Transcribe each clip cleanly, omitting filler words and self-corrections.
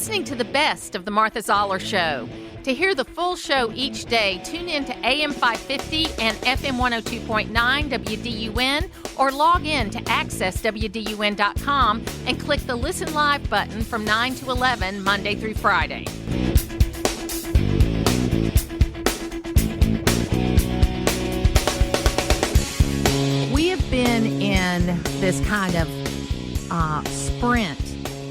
listening to the best of the Martha Zoller Show. To hear the full show each day, tune in to AM 550 and FM 102.9 WDUN or log in to accesswdun.com and click the Listen Live button from 9 to 11, Monday through Friday. We have been in this kind of sprint.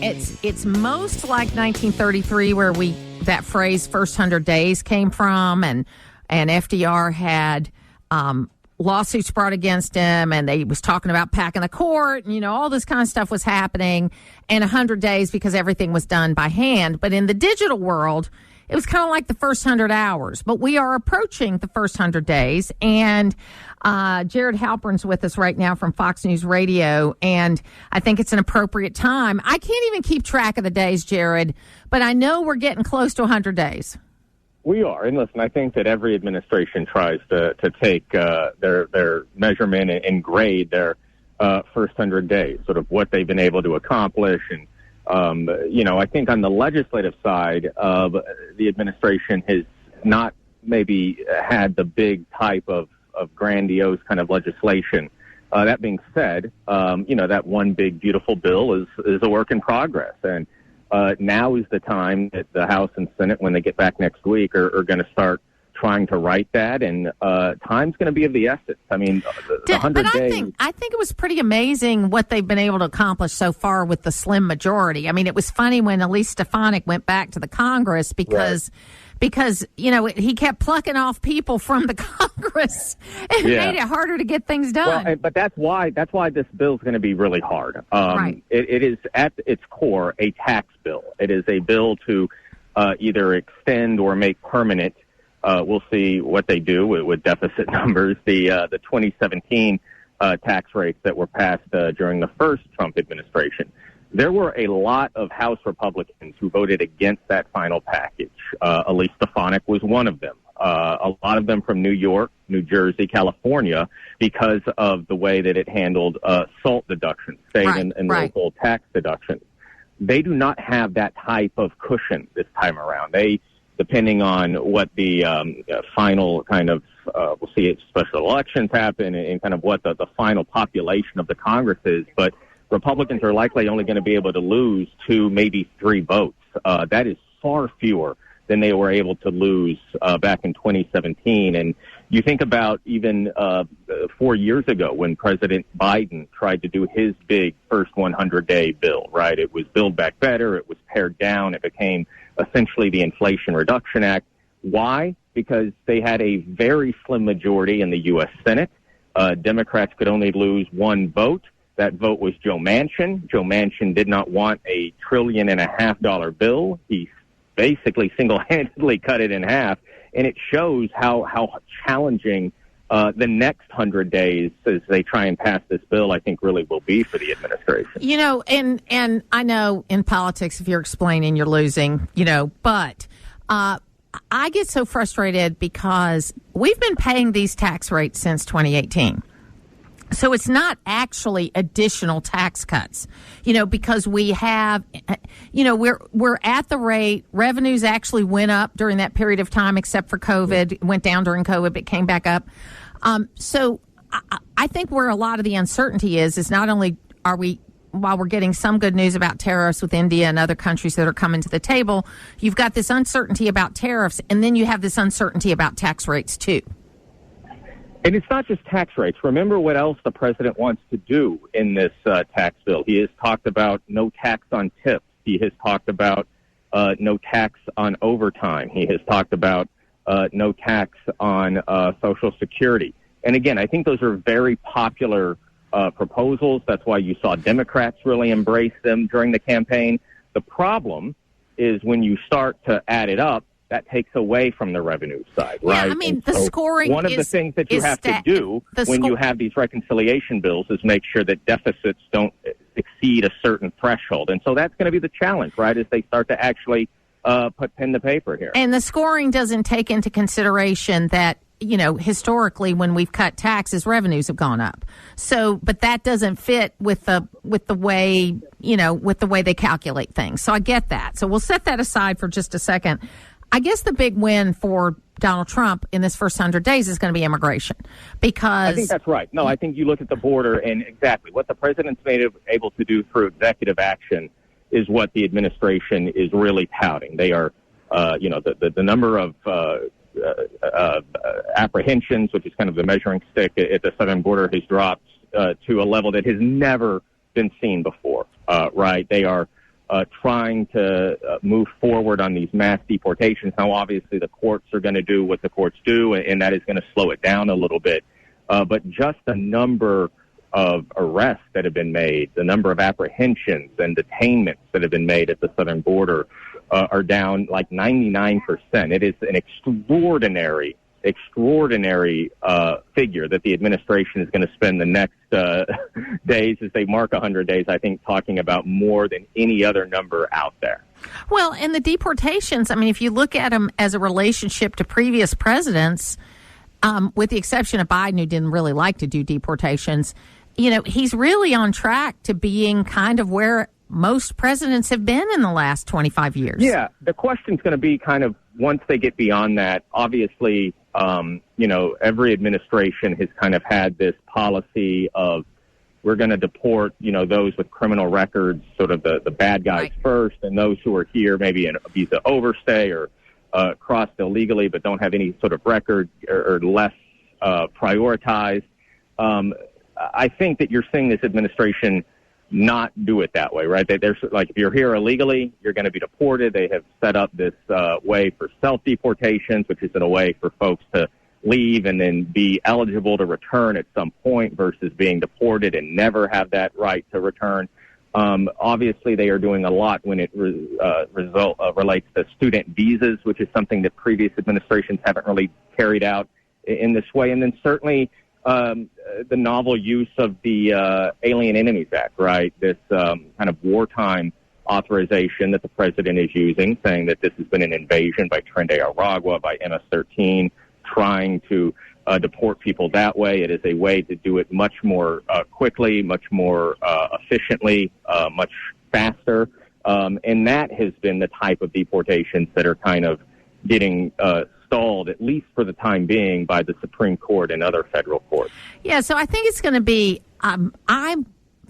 It's most like 1933 where that phrase first 100 days came from, and FDR had lawsuits brought against him, and they was talking about packing the court, and all this kind of stuff was happening, and 100 days because everything was done by hand. But in the digital world, it was kind of like the first 100 hours. But we are approaching the first 100 days, and Jared Halpern's with us right now from Fox News Radio, and I think it's an appropriate time. I can't even keep track of the days, Jared, but I know we're getting close to 100 days. We are. And listen, I think that every administration tries to take their measurement and grade their first 100 days, sort of what they've been able to accomplish. And, I think on the legislative side, the administration has not maybe had the big type of grandiose kind of legislation. That being said, that one big, beautiful bill is a work in progress. And now is the time that the House and Senate, when they get back next week, are going to start trying to write that. And time's going to be of the essence. I mean, the 100 days. I think it was pretty amazing what they've been able to accomplish so far with the slim majority. I mean, it was funny when Elise Stefanik went back to the Congress because he kept plucking off people from the Congress and made it harder to get things done. Well, but that's why this bill is going to be really hard. Right. It is at its core a tax bill. It is a bill to either extend or make permanent. We'll see what they do with deficit numbers. The 2017 tax rates that were passed during the first Trump administration. There were a lot of House Republicans who voted against that final package. Elise Stefanik was one of them. A lot of them from New York, New Jersey, California, because of the way that it handled SALT deductions, state and local tax deductions. They do not have that type of cushion this time around. Depending on what the final kind of, we'll see if special elections happen and kind of what the final population of the Congress is, but Republicans are likely only going to be able to lose 2, maybe 3 votes. That is far fewer than they were able to lose back in 2017. And you think about even 4 years ago when President Biden tried to do his big first 100-day bill, right? It was Build Back Better. It was pared down. It became essentially the Inflation Reduction Act. Why? Because they had a very slim majority in the U.S. Senate. Democrats could only lose 1 vote. That vote was Joe Manchin. Joe Manchin did not want a $1.5 trillion bill. He basically single-handedly cut it in half, and it shows how challenging the next 100 days as they try and pass this bill, I think, really will be for the administration. And I know in politics, if you're explaining, you're losing, but I get so frustrated because we've been paying these tax rates since 2018. So it's not actually additional tax cuts, because we have, we're at the rate. Revenues actually went up during that period of time, except for COVID. It went down during COVID, but came back up. So I think where a lot of the uncertainty is not only are we, while we're getting some good news about tariffs with India and other countries that are coming to the table, you've got this uncertainty about tariffs, and then you have this uncertainty about tax rates too. And it's not just tax rates. Remember what else the president wants to do in this tax bill. He has talked about no tax on tips. He has talked about no tax on overtime. He has talked about no tax on Social Security. And again, I think those are very popular proposals. That's why you saw Democrats really embrace them during the campaign. The problem is when you start to add it up, that takes away from the revenue side, right? Yeah, I mean, the scoring one of the things that you have to do when you have these reconciliation bills is make sure that deficits don't exceed a certain threshold. And so that's going to be the challenge, right, as they start to actually put pen to paper here. And the scoring doesn't take into consideration that historically when we've cut taxes, revenues have gone up. So, but that doesn't fit with the way, with the way they calculate things. So I get that. So we'll set that aside for just a second. I guess the big win for Donald Trump in this first 100 days is going to be immigration, because I think that's right. No, I think you look at the border and exactly what the president's able to do through executive action is what the administration is really touting. They are, the number of apprehensions, which is kind of the measuring stick at the southern border, has dropped to a level that has never been seen before. Right? They are trying to move forward on these mass deportations. Now, obviously, the courts are going to do what the courts do, and that is going to slow it down a little bit. But just the number of arrests that have been made, the number of apprehensions and detainments that have been made at the southern border are down like 99%. It is an extraordinary figure that the administration is going to spend the next days as they mark 100 days, I think, talking about more than any other number out there. Well, and the deportations, I mean, if you look at them as a relationship to previous presidents, with the exception of Biden, who didn't really like to do deportations, he's really on track to being kind of where most presidents have been in the last 25 years. Yeah, the question's going to be kind of once they get beyond that, obviously, every administration has kind of had this policy of we're going to deport, those with criminal records, sort of the bad guys first, and those who are here maybe in a visa overstay or crossed illegally but don't have any sort of record or less prioritized. I think that you're seeing this administration not do it that way, right? They're like, if you're here illegally, you're going to be deported. They have set up this way for self-deportations, which is in a way for folks to leave and then be eligible to return at some point versus being deported and never have that right to return. Obviously, they are doing a lot when it relates to student visas, which is something that previous administrations haven't really carried out in this way. And then certainly the novel use of the Alien Enemies Act, right? This kind of wartime authorization that the president is using, saying that this has been an invasion by Tren de Aragua, by MS-13, trying to deport people that way. It is a way to do it much more quickly, much more efficiently, much faster. And that has been the type of deportations that are kind of getting stalled, at least for the time being, by the Supreme Court and other federal courts. Yeah, so I think it's going to be, I'm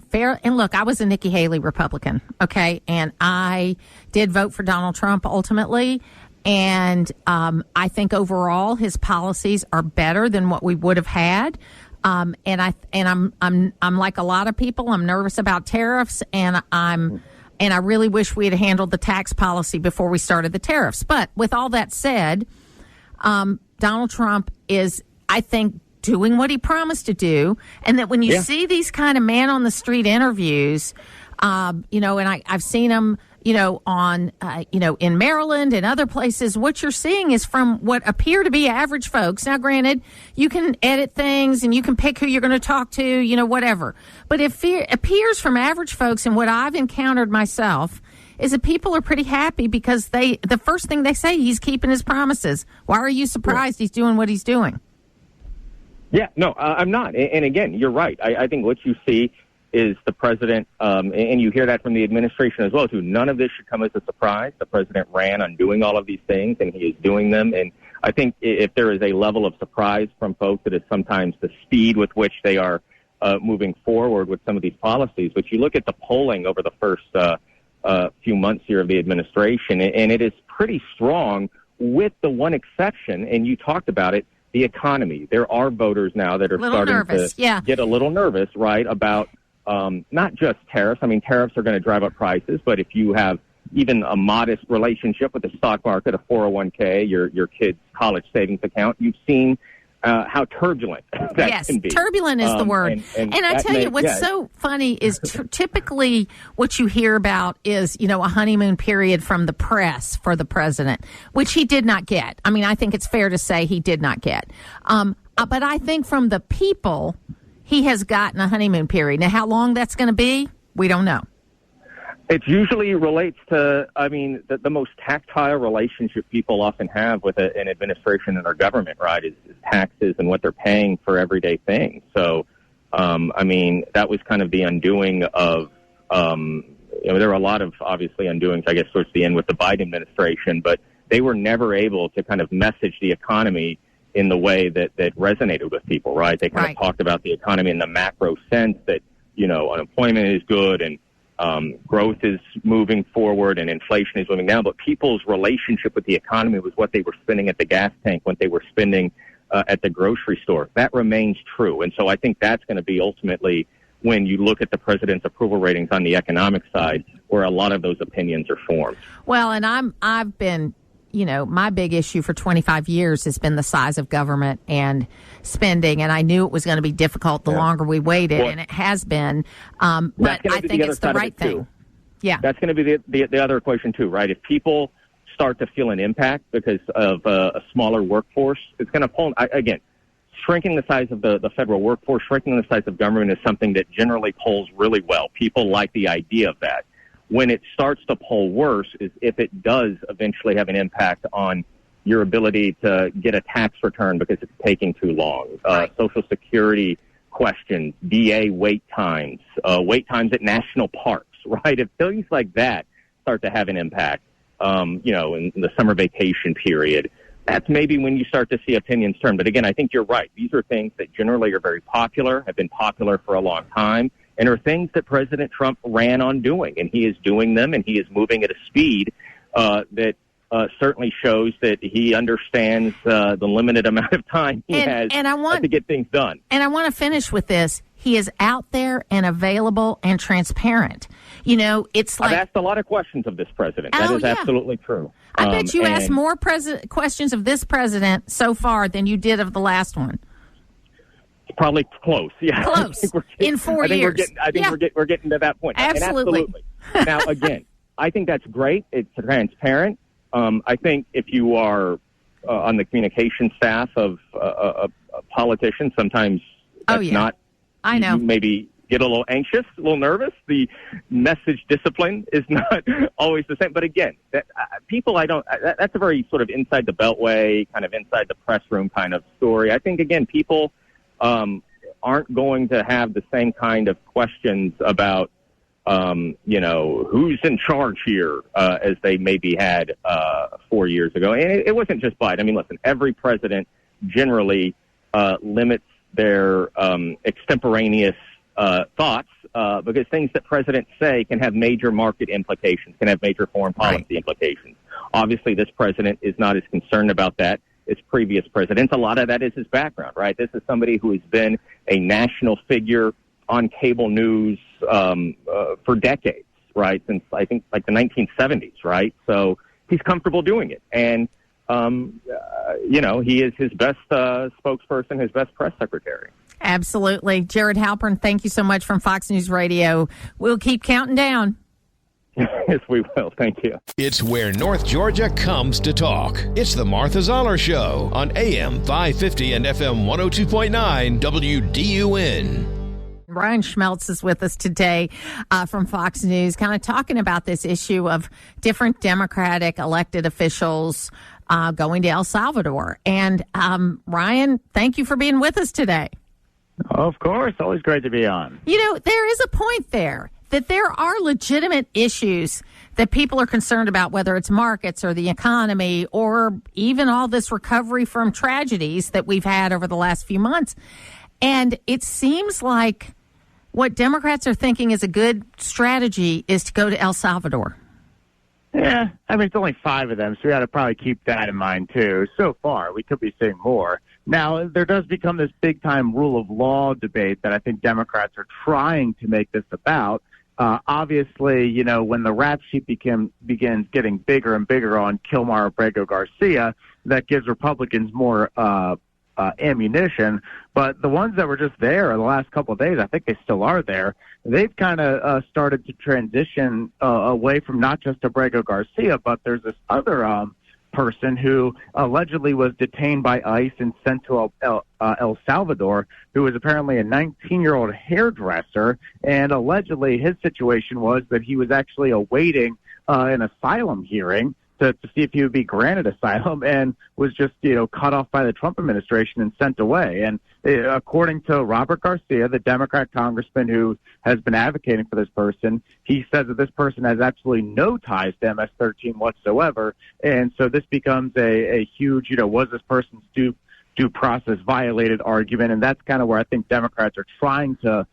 fair. And look, I was a Nikki Haley Republican, okay? And I did vote for Donald Trump ultimately. And I think overall his policies are better than what we would have had. And I'm like a lot of people. I'm nervous about tariffs, and I really wish we had handled the tax policy before we started the tariffs. But with all that said, Donald Trump is, I think, doing what he promised to do, and that when you see these kind of man on the street interviews, and I've seen him, on, in Maryland and other places, what you're seeing is from what appear to be average folks. Now, granted, you can edit things and you can pick who you're going to talk to, whatever. But it appears from average folks, and what I've encountered myself, is that people are pretty happy because the first thing they say, he's keeping his promises. Why are you surprised he's doing what he's doing? Yeah, no, I'm not. And again, you're right. I think what you see is the president, and you hear that from the administration as well, too. None of this should come as a surprise. The president ran on doing all of these things, and he is doing them. And I think if there is a level of surprise from folks, it is sometimes the speed with which they are moving forward with some of these policies. But you look at the polling over the first few months here of the administration, and it is pretty strong, with the one exception, and you talked about it, the economy. There are voters now that are starting to get a little nervous, right, about not just tariffs. I mean, tariffs are going to drive up prices, but if you have even a modest relationship with the stock market, a 401k, your kid's college savings account, you've seen how turbulent that can be. Yes, turbulent is the word. And I tell you, what's so funny is typically what you hear about is, a honeymoon period from the press for the president, which he did not get. I mean, I think it's fair to say he did not get. But I think from the people, he has gotten a honeymoon period. Now, how long that's going to be, we don't know. It usually relates to, the most tactile relationship people often have with an administration and our government, right, is taxes and what they're paying for everyday things. So, that was kind of the undoing of, there were a lot of, obviously, undoings, I guess, towards the end with the Biden administration, but they were never able to kind of message the economy in the way that resonated with people, right? They kind of talked about the economy in the macro sense that, unemployment is good and growth is moving forward and inflation is moving down, but people's relationship with the economy was what they were spending at the gas tank, what they were spending at the grocery store. That remains true. And so I think that's going to be ultimately when you look at the president's approval ratings on the economic side, where a lot of those opinions are formed. Well, and I've been, my big issue for 25 years has been the size of government and spending, and I knew it was going to be difficult the longer we waited, and it has been. But I think it's the right thing. Yeah, that's going to be the other equation too, right? If people start to feel an impact because of a smaller workforce, it's going to pull again. Shrinking the size of the federal workforce, shrinking the size of government is something that generally polls really well. People like the idea of that. When it starts to poll worse is if it does eventually have an impact on your ability to get a tax return because it's taking too long. Social Security questions, DA wait times at national parks, right? If things like that start to have an impact, in the summer vacation period, that's maybe when you start to see opinions turn. But again, I think you're right. These are things that generally are very popular, have been popular for a long time, and are things that President Trump ran on doing. And he is doing them, and he is moving at a speed that certainly shows that he understands the limited amount of time he has to get things done. And I want to finish with this. He is out there and available and transparent. It's like... I've asked a lot of questions of this president. That is absolutely true. I bet you asked more questions of this president so far than you did of the last one. Probably close. Yeah, close in 4 years. I think we're getting to that point. Absolutely. Now, again, I think that's great. It's transparent. I think if you are on the communication staff of a politician, sometimes that's not. I know. You maybe get a little anxious, a little nervous. The message discipline is not always the same. But again, that's a very sort of inside the beltway, kind of inside the press room kind of story. I think, again, people aren't going to have the same kind of questions about, who's in charge here as they maybe had 4 years ago. And it wasn't just Biden. I mean, listen, every president generally limits their extemporaneous thoughts because things that presidents say can have major market implications, can have major foreign policy implications. Obviously, this president is not as concerned about that as previous presidents. A lot of that is his background, right? This is somebody who has been a national figure on cable news for decades, right? Since, I think, like the 1970s, right? So he's comfortable doing it. And, he is his best spokesperson, his best press secretary. Absolutely. Jared Halpern, thank you so much from Fox News Radio. We'll keep counting down. Yes, we will. Thank you. It's where North Georgia comes to talk. It's the Martha Zoller Show on AM 550 and FM 102.9 WDUN. Ryan Schmelz is with us today from Fox News, kind of talking about this issue of different Democratic elected officials going to El Salvador. And Ryan, thank you for being with us today. Of course. Always great to be on. There is a point there that there are legitimate issues that people are concerned about, whether it's markets or the economy or even all this recovery from tragedies that we've had over the last few months. And it seems like what Democrats are thinking is a good strategy is to go to El Salvador. Yeah, it's only 5 of them, so we got to probably keep that in mind, too. So far, we could be seeing more. Now, there does become this big-time rule of law debate that I think Democrats are trying to make this about. Obviously, when the rap sheet begins getting bigger and bigger on Kilmar Abrego Garcia, that gives Republicans more ammunition. But the ones that were just there the last couple of days, I think they still are there. They've kind of started to transition away from not just Abrego Garcia, but there's this other person who allegedly was detained by ICE and sent to El Salvador, who was apparently a 19-year-old hairdresser, and allegedly his situation was that he was actually awaiting an asylum hearing to see if he would be granted asylum, and was just, cut off by the Trump administration and sent away. And according to Robert Garcia, the Democrat congressman who has been advocating for this person, he says that this person has absolutely no ties to MS-13 whatsoever. And so this becomes a huge, was this person's due process violated argument. And that's kind of where I think Democrats are trying to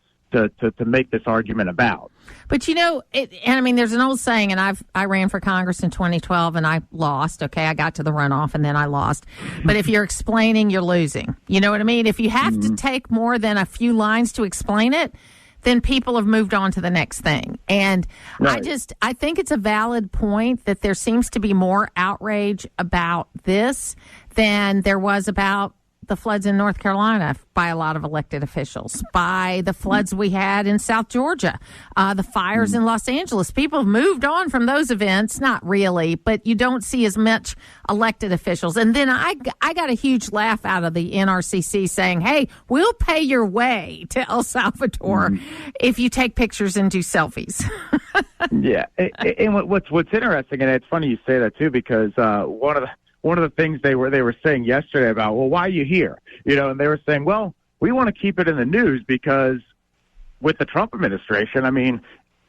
make this argument about. But there's an old saying, and I ran for Congress in 2012 and I lost. Okay, I got to the runoff and then I lost. But if you're explaining, you're losing. You know what I mean? If you have to take more than a few lines to explain it, then people have moved on to the next thing. And right. I think it's a valid point that there seems to be more outrage about this than there was about the floods in North Carolina by a lot of elected officials, by the floods we had in South Georgia, the fires in Los Angeles. People have moved on from those events, not really, but you don't see as much elected officials. And then I got a huge laugh out of the NRCC saying, hey, we'll pay your way to El Salvador if you take pictures and do selfies. Yeah. And what's interesting, and it's funny you say that too, because one of the things they were saying yesterday about, well, why are you here? And they were saying, well, we want to keep it in the news because with the Trump administration,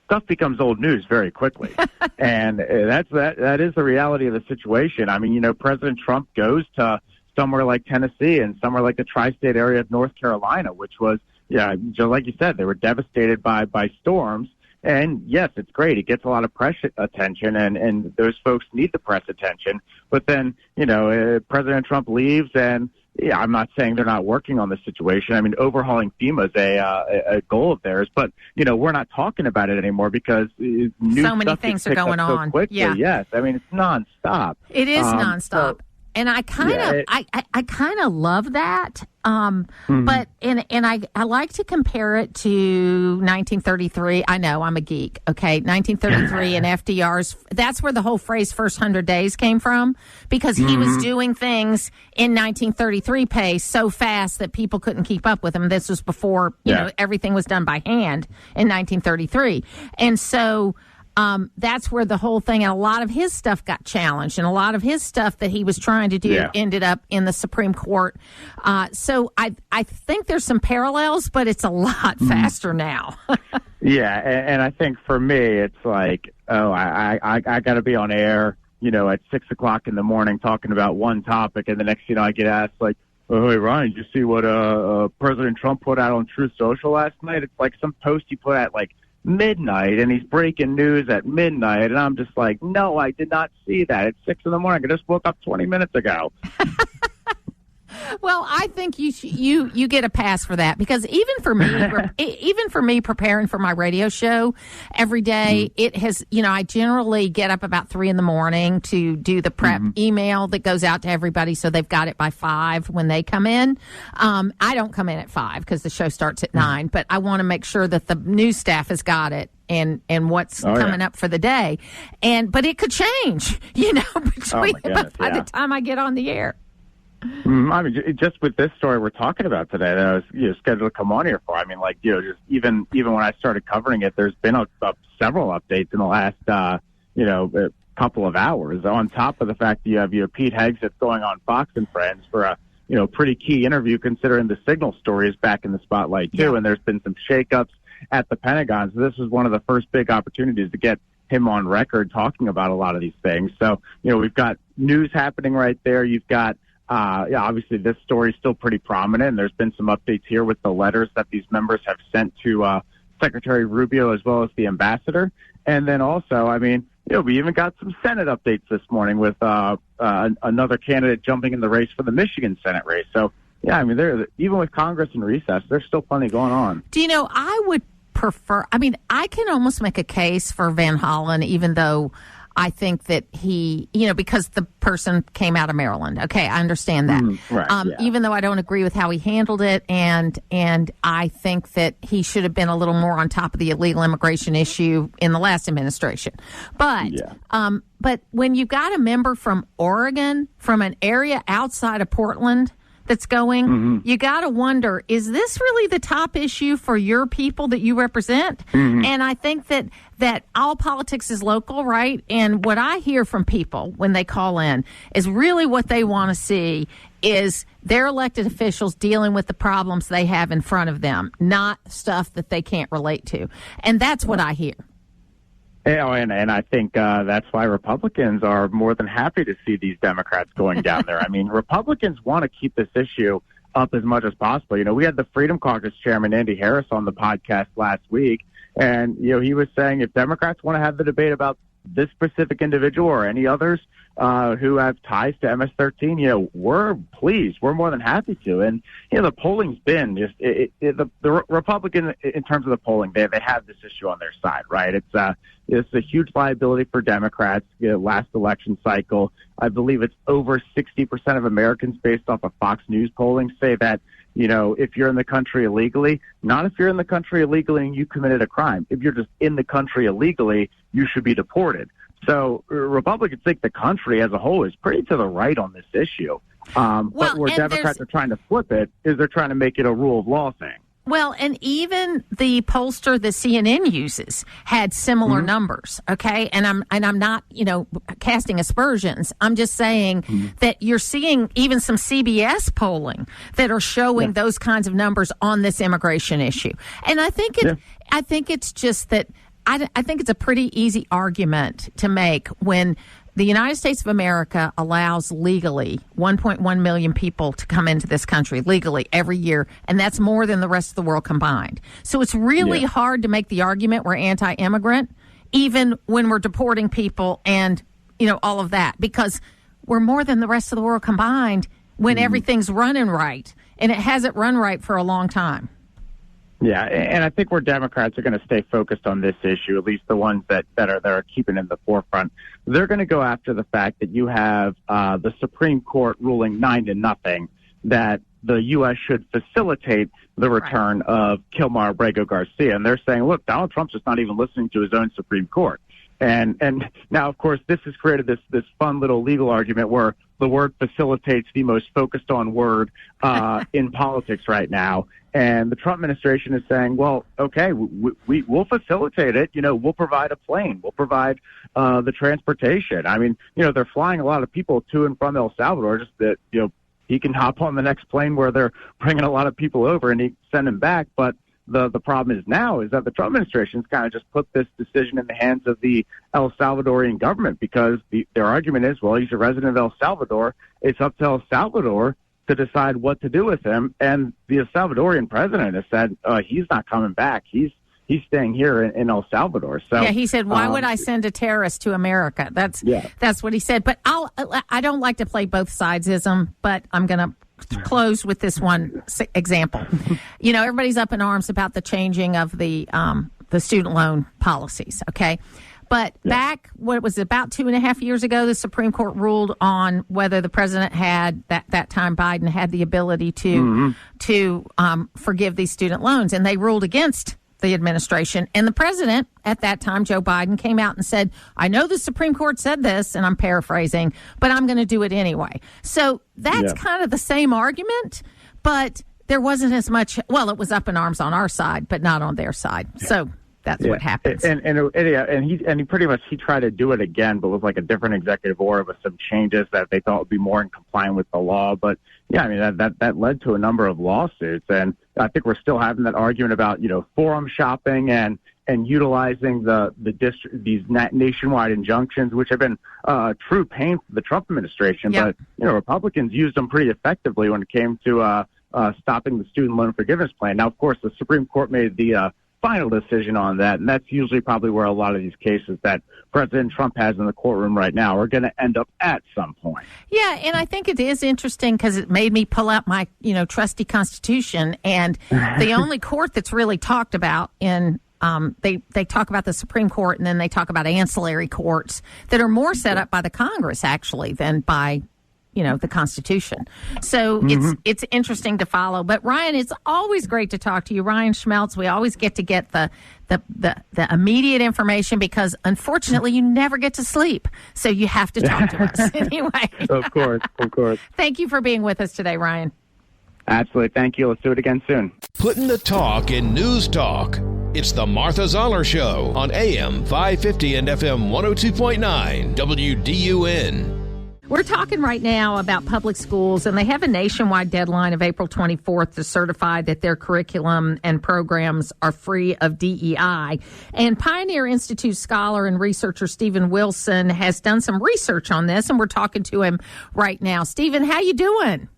stuff becomes old news very quickly. And that is the reality of the situation. President Trump goes to somewhere like Tennessee and somewhere like the tri-state area of North Carolina, which was, just like you said, they were devastated by storms. And yes, it's great. It gets a lot of press attention, and those folks need the press attention. But then, President Trump leaves, and I'm not saying they're not working on the situation. Overhauling FEMA is a goal of theirs, but we're not talking about it anymore because new so many stuff things gets are going so on. Quickly. Yeah. Yes, it's nonstop. It is nonstop. And I kind of love that. But I like to compare it to 1933. I know I'm a geek. Okay. 1933 and FDR's, that's where the whole phrase first 100 days came from, because he was doing things in 1933 pace so fast that people couldn't keep up with him. This was before, everything was done by hand in 1933. And so, that's where the whole thing, and a lot of his stuff got challenged, and a lot of his stuff that he was trying to do ended up in the Supreme Court. So I think there's some parallels, but it's a lot faster now. Yeah, and I think for me, it's like, I got to be on air, at 6 o'clock in the morning talking about one topic, and the next, I get asked like, oh, hey, Ryan, did you see what President Trump put out on Truth Social last night? It's like some post he put out like midnight, and he's breaking news at midnight, and I'm just like, no, I did not see that. It's 6 in the morning. I just woke up 20 minutes ago. Well, I think you get a pass for that, because even for me preparing for my radio show every day, it has, I generally get up about 3 in the morning to do the prep email that goes out to everybody, so they've got it by 5 when they come in. I don't come in at 5 because the show starts at 9, but I want to make sure that the news staff has got it and what's coming up for the day. But it could change, by the time I get on the air. Just with this story we're talking about today that I was scheduled to come on here for, just even when I started covering it, there's been several updates in the last a couple of hours, on top of the fact that you have Pete Hegseth going on Fox and Friends for a pretty key interview, considering the Signal story is back in the spotlight too, and there's been some shakeups at the Pentagon. So this was one of the first big opportunities to get him on record talking about a lot of these things. So we've got news happening right there. You've got obviously this story is still pretty prominent, and there's been some updates here with the letters that these members have sent to Secretary Rubio as well as the ambassador. And then also, we even got some Senate updates this morning with another candidate jumping in the race for the Michigan Senate race. So, even with Congress in recess, there's still plenty going on. Do I would prefer, I can almost make a case for Van Hollen, even though I think that he, because the person came out of Maryland. Okay, I understand that. Even though I don't agree with how he handled it, and I think that he should have been a little more on top of the illegal immigration issue in the last administration. But when you got a member from Oregon, from an area outside of Portland, that's going, you got to wonder, is this really the top issue for your people that you represent? And I think that all politics is local, right? And what I hear from people when they call in is really what they want to see is their elected officials dealing with the problems they have in front of them, not stuff that they can't relate to. And that's what I hear. And I think that's why Republicans are more than happy to see these Democrats going down there. I mean, Republicans want to keep this issue up as much as possible. We had the Freedom Caucus chairman, Andy Harris, on the podcast last week, and, he was saying if Democrats want to have the debate about this specific individual or any others who have ties to MS-13, we're pleased. We're more than happy to. And, the polling's been just the Republican, in terms of the polling, they have this issue on their side, right? It's a huge liability for Democrats. Last election cycle, I believe it's over 60% of Americans, based off of Fox News polling, say that, if you're in the country illegally, not if you're in the country illegally and you committed a crime. If you're just in the country illegally, you should be deported. So Republicans think the country as a whole is pretty to the right on this issue. But where Democrats are trying to flip it is they're trying to make it a rule of law thing. Well, and even the pollster that CNN uses had similar numbers, okay? And I'm not, casting aspersions. I'm just saying that you're seeing even some CBS polling that are showing those kinds of numbers on this immigration issue. And I think it's just that I think it's a pretty easy argument to make when the United States of America allows legally 1.1 million people to come into this country legally every year, and that's more than the rest of the world combined. So it's really hard to make the argument we're anti-immigrant, even when we're deporting people and, all of that, because we're more than the rest of the world combined when everything's running right, and it hasn't run right for a long time. Yeah, and I think where Democrats are going to stay focused on this issue, at least the ones that are keeping in the forefront, they're going to go after the fact that you have the Supreme Court ruling 9-0 that the U.S. should facilitate the return of Kilmar Abrego Garcia. And they're saying, look, Donald Trump's just not even listening to his own Supreme Court. And now, of course, this has created this fun little legal argument where the word facilitates the most focused on word in politics right now. And the Trump administration is saying, well, okay, we'll facilitate it. We'll provide a plane. We'll provide the transportation. I mean, they're flying a lot of people to and from El Salvador, just that, he can hop on the next plane where they're bringing a lot of people over and he send them back. But the problem is now is that the Trump administration's kind of just put this decision in the hands of the El Salvadorian government because their argument is, well, he's a resident of El Salvador. It's up to El Salvador to decide what to do with him. And the Salvadorian president has said he's not coming back. He's staying here in El Salvador. So he said, why would I send a terrorist to America? That's what he said. But I don't like to play both sides-ism, but I'm going to close with this one example. Everybody's up in arms about the changing of the student loan policies. Okay. But back, what was it, about 2.5 years ago, the Supreme Court ruled on whether the president had, that time Biden had the ability to forgive these student loans. And they ruled against the administration. And the president at that time, Joe Biden, came out and said, I know the Supreme Court said this, and I'm paraphrasing, but I'm going to do it anyway. So that's kind of the same argument, but there wasn't as much, well, it was up in arms on our side, but not on their side. So that's what happens. And he pretty much tried to do it again, but with like a different executive order with some changes that they thought would be more in compliance with the law. But I mean that led to a number of lawsuits, and I think we're still having that argument about forum shopping and utilizing these nationwide injunctions, which have been true pain for the Trump administration. But Republicans used them pretty effectively when it came to stopping the student loan forgiveness plan. Now, of course, the Supreme Court made the final decision on that, and that's usually probably where a lot of these cases that President Trump has in the courtroom right now are going to end up at some point. Yeah, and I think it is interesting because it made me pull out my, trusty Constitution, and the only court that's really talked about in they talk about the Supreme Court, and then they talk about ancillary courts that are more set up by the Congress, actually, than by the Constitution. So it's interesting to follow. But Ryan, it's always great to talk to you. Ryan Schmelz, we always get the immediate information because unfortunately you never get to sleep. So you have to talk to us anyway. Of course. Thank you for being with us today, Ryan. Absolutely. Thank you. Let's do it again soon. Putting the talk in news talk. It's the Martha Zoller Show on AM 550 and FM 102.9 WDUN. We're talking right now about public schools, and they have a nationwide deadline of April 24th to certify that their curriculum and programs are free of DEI. And Pioneer Institute scholar and researcher Stephen Wilson has done some research on this, and we're talking to him right now. Stephen, how you doing?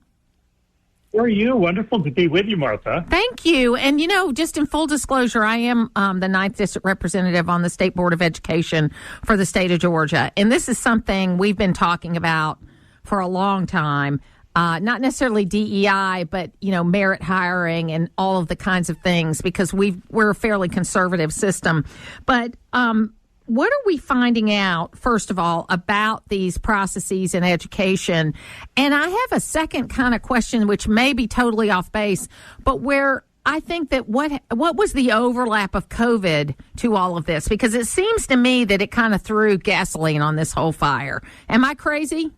How are you? Wonderful to be with you, Martha. Thank you. And, just in full disclosure, I am the 9th District representative on the State Board of Education for the state of Georgia. And this is something we've been talking about for a long time. Not necessarily DEI, but, merit hiring and all of the kinds of things, because we're a fairly conservative system. But what are we finding out, first of all, about these processes in education? And I have a second kind of question, which may be totally off base, but where I think that what was the overlap of COVID to all of this? Because it seems to me that it kind of threw gasoline on this whole fire. Am I crazy?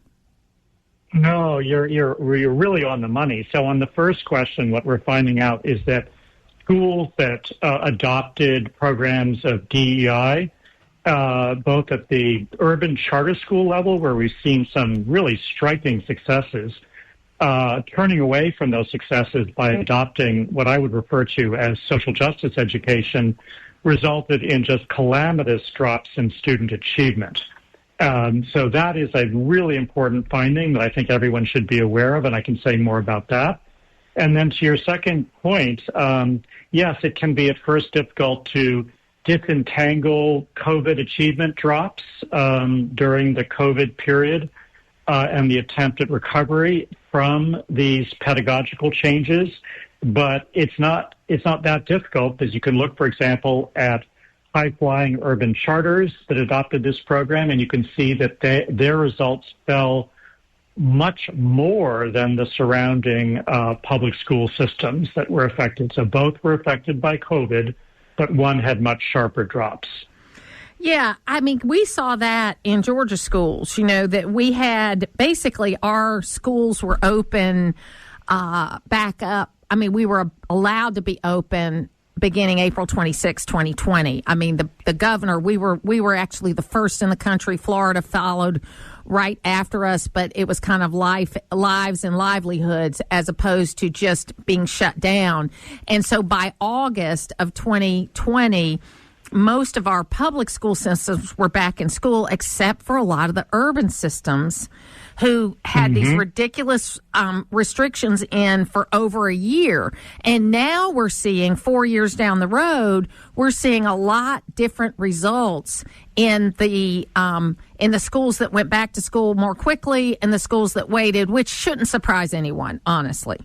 No, you're really on the money. So on the first question, what we're finding out is that schools that adopted programs of DEI, both at the urban charter school level, where we've seen some really striking successes, turning away from those successes by adopting what I would refer to as social justice education, resulted in just calamitous drops in student achievement. So that is a really important finding that I think everyone should be aware of, and I can say more about that. And then to your second point, yes, it can be at first difficult to disentangle COVID achievement drops during the COVID period and the attempt at recovery from these pedagogical changes. But it's not that difficult, as you can look, for example, at high-flying urban charters that adopted this program, and you can see that their results fell much more than the surrounding public school systems that were affected. So both were affected by COVID, but one had much sharper drops. Yeah, I mean, we saw that in Georgia schools, that we had basically our schools were open back up. I mean, we were allowed to be open beginning April 26, 2020. I mean, the governor, we were actually the first in the country. Florida followed right after us, but it was kind of lives and livelihoods as opposed to just being shut down. And so by August of 2020, most of our public school systems were back in school, except for a lot of the urban systems who had these ridiculous restrictions in for over a year. And now we're seeing 4 years down the road, we're seeing a lot different results in the schools that went back to school more quickly and the schools that waited, which shouldn't surprise anyone, honestly.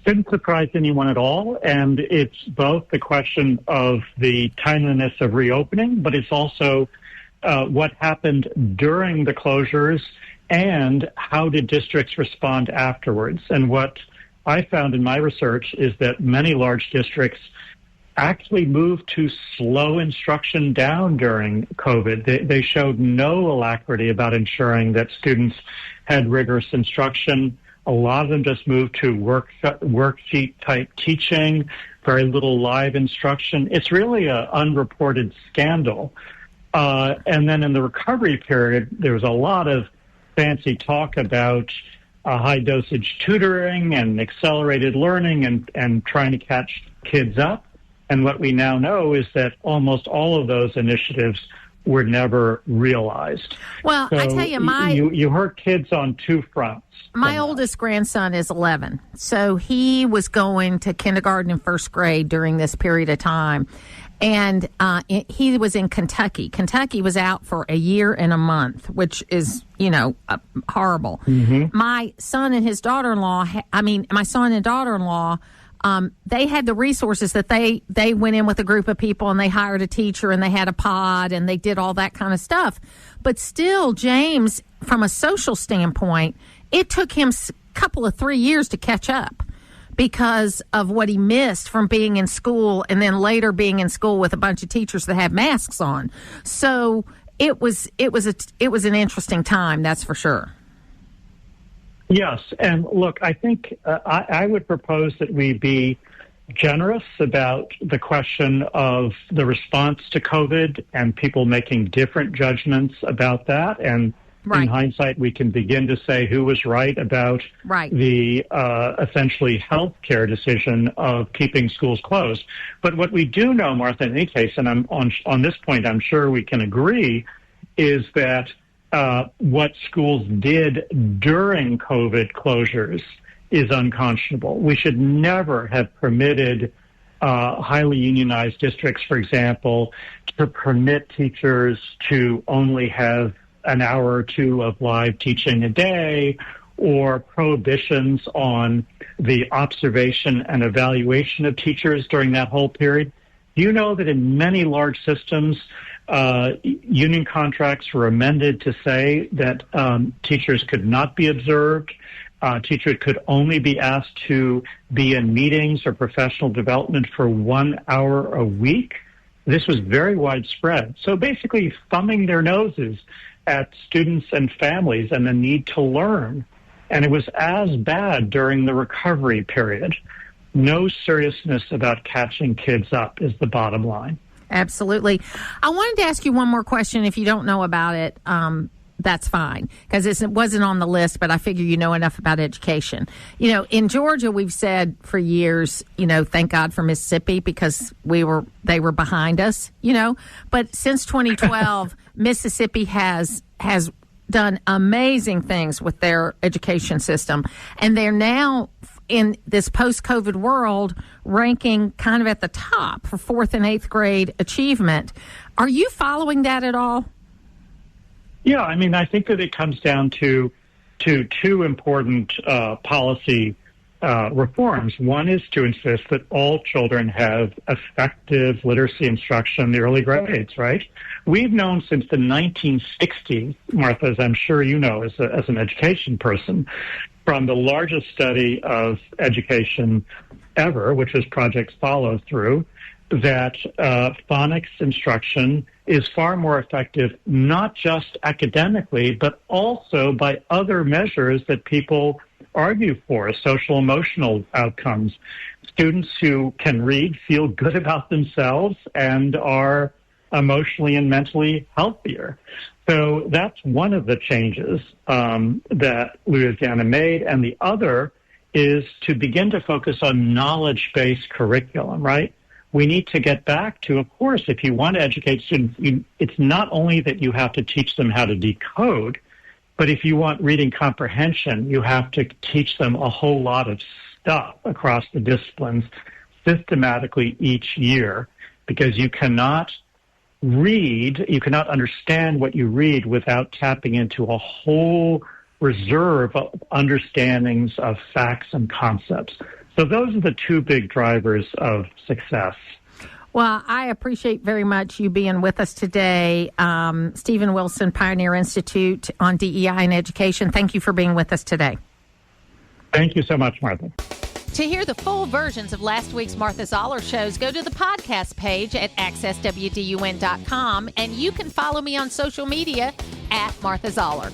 Shouldn't surprise anyone at all. And it's both the question of the timeliness of reopening, but it's also what happened during the closures and how did districts respond afterwards. And what I found in my research is that many large districts actually moved to slow instruction down during COVID. They showed no alacrity about ensuring that students had rigorous instruction. A lot of them just moved to worksheet type teaching, very little live instruction. It's really an unreported scandal. And then in the recovery period, there was a lot of fancy talk about high dosage tutoring and accelerated learning and trying to catch kids up. And what we now know is that almost all of those initiatives were never realized. Well, so I tell you, you hurt kids on two fronts. My oldest grandson is 11, so he was going to kindergarten and first grade during this period of time. And he was in Kentucky. Kentucky was out for a year and a month, which is, horrible. My son and his daughter-in-law, my son and daughter-in-law they had the resources that they went in with a group of people and they hired a teacher and they had a pod and they did all that kind of stuff. But still, James, from a social standpoint, it took him a couple of 3 years to catch up because of what he missed from being in school and then later being in school with a bunch of teachers that had masks on. So it was an interesting time, that's for sure. Yes, and look, I think I would propose that we be generous about the question of the response to COVID and people making different judgments about that. And in hindsight, we can begin to say who was right about the essentially healthcare decision of keeping schools closed. But what we do know, Martha, in any case, and on this point, I'm sure we can agree, is that what schools did during COVID closures is unconscionable. We should never have permitted highly unionized districts, for example, to permit teachers to only have an hour or two of live teaching a day, or prohibitions on the observation and evaluation of teachers during that whole period. Do you know that in many large systems, union contracts were amended to say that teachers could not be observed. Teachers could only be asked to be in meetings or professional development for 1 hour a week. This was very widespread. So basically thumbing their noses at students and families and the need to learn. And it was as bad during the recovery period. No seriousness about catching kids up is the bottom line. Absolutely. I wanted to ask you one more question. If you don't know about it, that's fine, because it wasn't on the list, but I figure you know enough about education. You know, in Georgia, we've said for years, you know, thank God for Mississippi, because they were behind us, you know. But since 2012, Mississippi has done amazing things with their education system, and they're now in this post-COVID world ranking kind of at the top for 4th and 8th grade achievement. Are you following that at all? Yeah, I mean, I think that it comes down to two important policy reforms. One is to insist that all children have effective literacy instruction in the early grades, right? We've known since the 1960s, Martha, as I'm sure you know as an education person, from the largest study of education ever, which was Project Follow Through, that phonics instruction is far more effective, not just academically, but also by other measures that people argue for, social emotional outcomes. Students who can read feel good about themselves and are emotionally and mentally healthier. So that's one of the changes that Louisiana made. And the other is to begin to focus on knowledge-based curriculum, right? We need to get back to, of course, if you want to educate students, it's not only that you have to teach them how to decode, but if you want reading comprehension, you have to teach them a whole lot of stuff across the disciplines systematically each year, because you cannot understand what you read without tapping into a whole reserve of understandings of facts and concepts. So those are the two big drivers of success. Well, I appreciate very much you being with us today. Stephen Wilson, Pioneer Institute on DEI and Education. Thank you for being with us today. Thank you so much, Martha. To hear the full versions of last week's Martha Zoller shows, go to the podcast page at accesswdun.com, and you can follow me on social media at Martha Zoller.